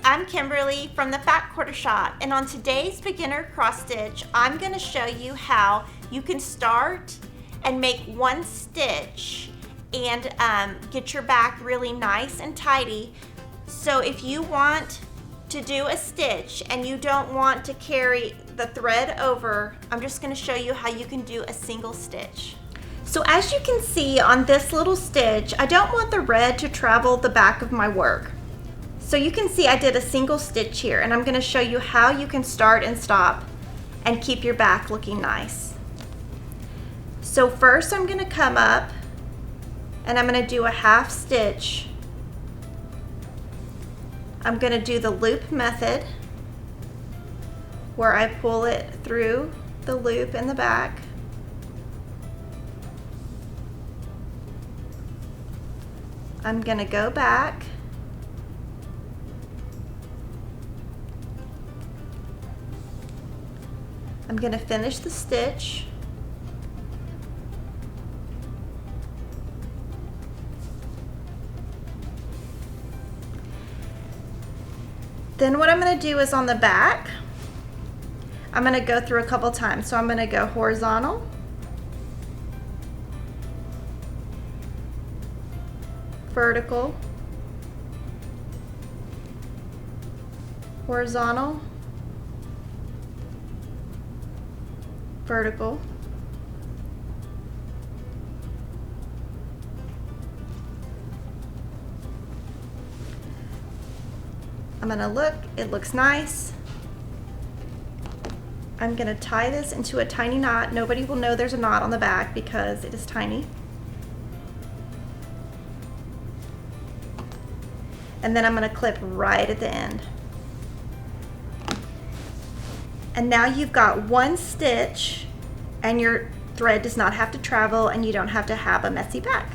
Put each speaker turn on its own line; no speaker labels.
I'm Kimberly from the Fat Quarter Shop, and on today's beginner cross stitch, I'm going to show you how you can start and make one stitch and get your back really nice and tidy. So if you want to do a stitch and you don't want to carry the thread over, I'm just going to show you how you can do a single stitch. So as you can see on this little stitch, I don't want the red to travel the back of my work. So you can see I did a single stitch here, and I'm going to show you how you can start and stop and keep your back looking nice. So first I'm going to come up and I'm going to do a half stitch. I'm going to do the loop method where I pull it through the loop in the back. I'm going to go back. I'm going to finish the stitch. Then what I'm going to do is on the back, I'm going to go through a couple times. So I'm going to go horizontal, vertical, horizontal, vertical, I'm going to look, it looks nice. I'm going to tie this into a tiny knot. Nobody will know there's a knot on the back because it is tiny. And then I'm going to clip right at the end. And now you've got one stitch and your thread does not have to travel and you don't have to have a messy back.